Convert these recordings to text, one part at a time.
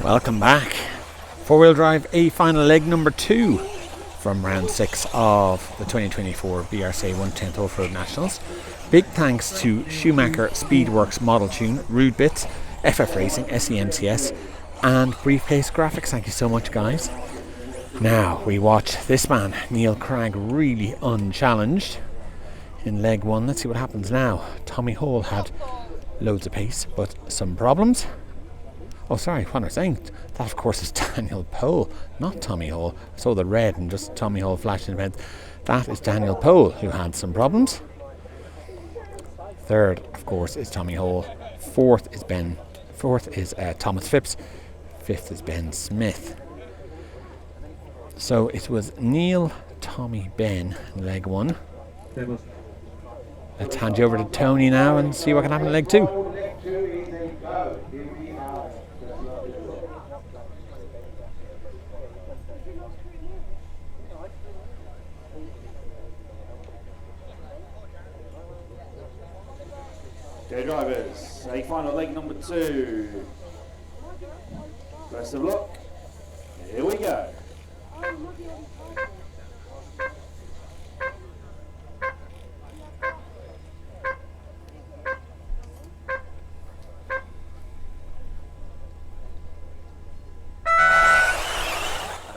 Welcome back. Four-wheel drive A final leg number 2 from round 6 of the 2024 BRCA 110th Offroad Nationals. Big thanks to Schumacher, Speedworks, Model Tune, Rude Bits, FF Racing, SEMCS and Briefcase Graphics. Thank you so much, guys. Now we watch this man, Neil Cragg, really unchallenged in leg 1. Let's see what happens now. Tommy Hall had loads of pace but some problems. Oh, sorry, what am I saying? That, of course, is Daniel Pohl, not Tommy Hall. I saw the red and just Tommy Hall flashed in the head. That is Daniel Pohl, who had some problems. Third, of course, is Tommy Hall. Fourth is Thomas Phipps. Fifth is Ben Smith. So it was Neil, Tommy, Ben in leg 1. Let's hand you over to Tony now and see what can happen in leg 2. Okay, drivers, a final leg number 2. Best of luck. Here we go. And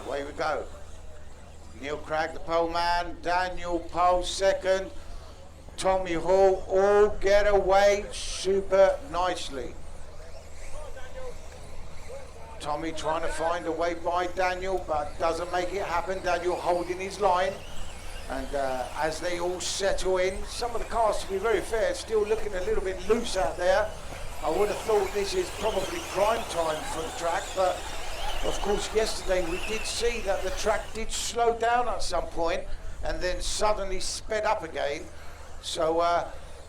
away we go. Neil Cragg, the pole man, Daniel Pohl second, Tommy Hall all get away super nicely. Tommy trying to find a way by Daniel, but doesn't make it happen. Daniel holding his line. And as they all settle in, some of the cars, to be very fair, still looking a little bit loose out there. I would have thought this is probably prime time for the track, but of course yesterday we did see that the track did slow down at some point and then suddenly sped up again. So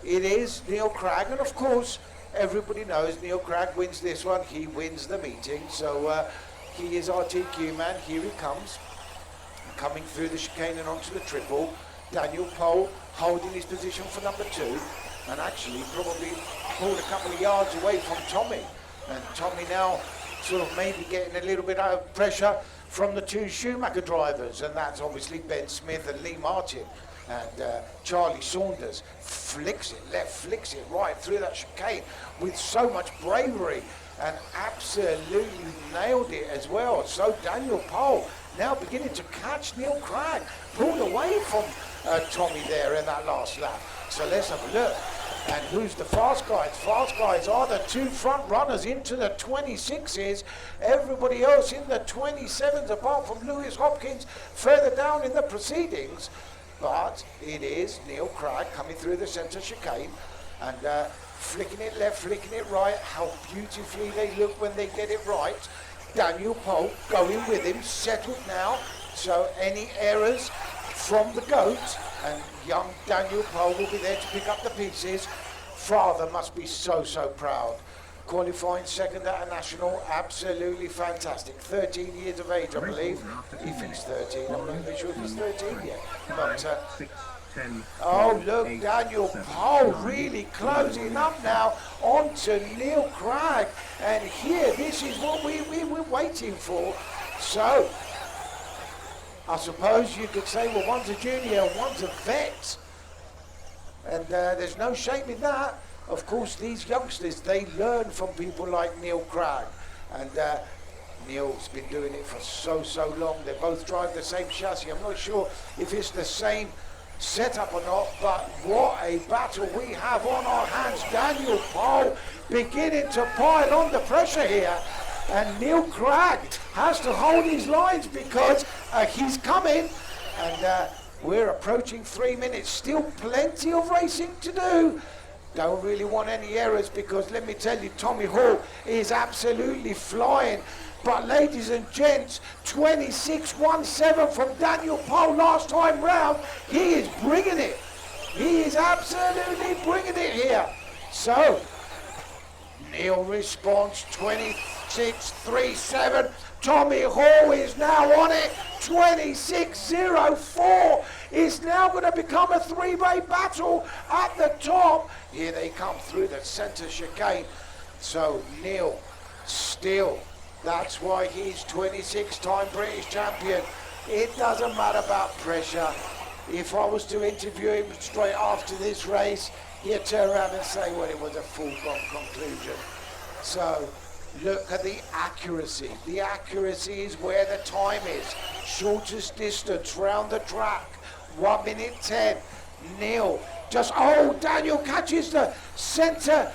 it is Neil Cragg, and of course everybody knows Neil Cragg wins this one, he wins the meeting. So he is our TQ man. Here he comes, coming through the chicane and onto the triple. Daniel Pohl holding his position for number 2, and actually probably pulled a couple of yards away from Tommy. And Tommy now sort of maybe getting a little bit out of pressure from the 2 Schumacher drivers, and that's obviously Ben Smith and Lee Martin. And Charlie Saunders flicks it left, flicks it right through that chicane with so much bravery and absolutely nailed it as well. So Daniel Pohl now beginning to catch Neil Cragg, pulled away from Tommy there in that last lap. So let's have a look. And who's the fast guys? Fast guys are the 2 front runners into the 26s. Everybody else in the 27s, apart from Lewis Hopkins, further down in the proceedings. But it is Neil Cragg coming through the centre chicane and flicking it left, flicking it right. How beautifully they look when they get it right. Daniel Pohl going with him, settled now. So any errors from the GOAT, and young Daniel Pohl will be there to pick up the pieces. Father must be so proud. Qualifying second at a national, absolutely fantastic. 13 years of age, I believe. If he's 13, I'm not even sure if he's 13 yet. But, oh, look, Daniel Pohl really closing up now onto Neil Cragg. And here, this is what we were waiting for. So, I suppose you could say, well, one's a junior and one's a vet. And there's no shame in that. Of course, these youngsters, they learn from people like Neil Cragg. And Neil's been doing it for so long. They both drive the same chassis. I'm not sure if it's the same setup or not, but what a battle we have on our hands. Daniel Pohl beginning to pile on the pressure here. And Neil Cragg has to hold his lines because he's coming. And we're approaching 3 minutes. Still plenty of racing to do. Don't really want any errors because let me tell you, Tommy Hall is absolutely flying. But ladies and gents, 26.17 from Daniel Pohl last time round. He is bringing it. He is absolutely bringing it here. So, Neil responds 26.37. Tommy Hall is now on it. 26.04 is now going to become a 3-way battle at the top. Here they come through the centre chicane. So Neil still That's why he's 26-time British champion. It doesn't matter about pressure. If I was to interview him straight after this race, he'd turn around and say, well, it was a foregone conclusion. So look at the accuracy. The accuracy is where the time is. Shortest distance round the track, 1 minute 10. Neil just, oh, Daniel catches the centre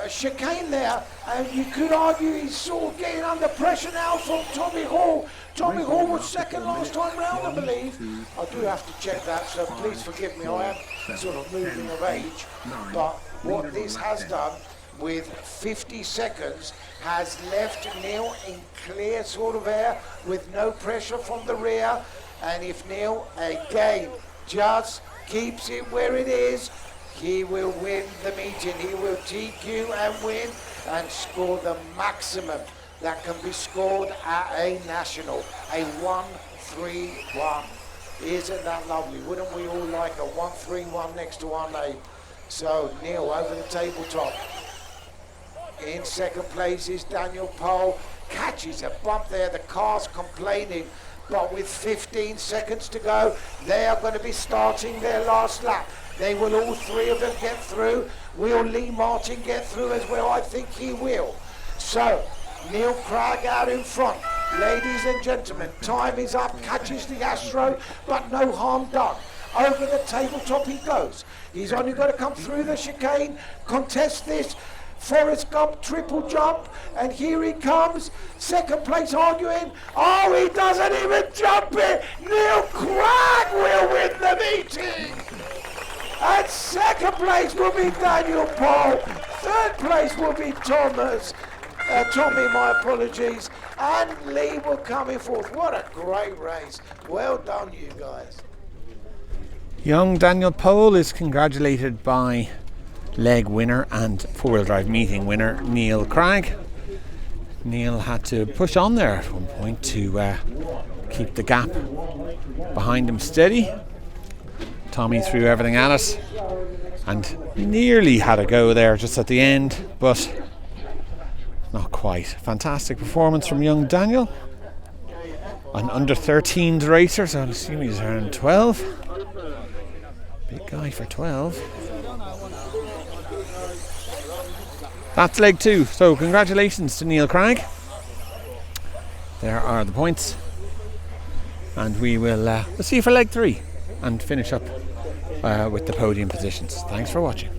chicane there, and you could argue he's sort of getting under pressure now from Tommy Hall. Tommy Hall was second last time round, I believe. I do have to check that, so please forgive me, I am sort of moving of age. But what this has done with 50 seconds has left Neil in clear sort of air with no pressure from the rear. And if Neil again just keeps it where it is, he will win the meeting. He will TQ and win and score the maximum that can be scored at a national, a 1-3-1. Isn't that lovely? Wouldn't we all like a 1-3-1 next to our name? So Neil over the tabletop. In second place is Daniel Pohl. Catches a bump there. The car's complaining, but with 15 seconds to go, they are going to be starting their last lap. They will all three of them get through. Will Lee Martin get through as well? I think he will. So Neil Cragg out in front. Ladies and gentlemen, time is up. Catches the Astro, but no harm done. Over the tabletop he goes. He's only got to come through the chicane, contest this Forrest Gump triple jump, and here he comes. Second place arguing. Oh, he doesn't even jump it. Neil Cragg will win the meeting. And second place will be Daniel Pohl. Third place will be Tommy, my apologies. And Lee will come in fourth. What a great race. Well done, you guys. Young Daniel Pohl is congratulated by leg winner and four-wheel drive meeting winner Neil Cragg. Neil had to push on there at one point to keep the gap behind him steady. Tommy threw everything at it and nearly had a go there just at the end, but not quite. Fantastic performance from young Daniel. An under 13s racer, so I assume he's around 12. Big guy for 12. That's leg two, so congratulations to Neil Cragg. There are the points, and we will we'll see you for leg three and finish up with the podium positions. Thanks for watching.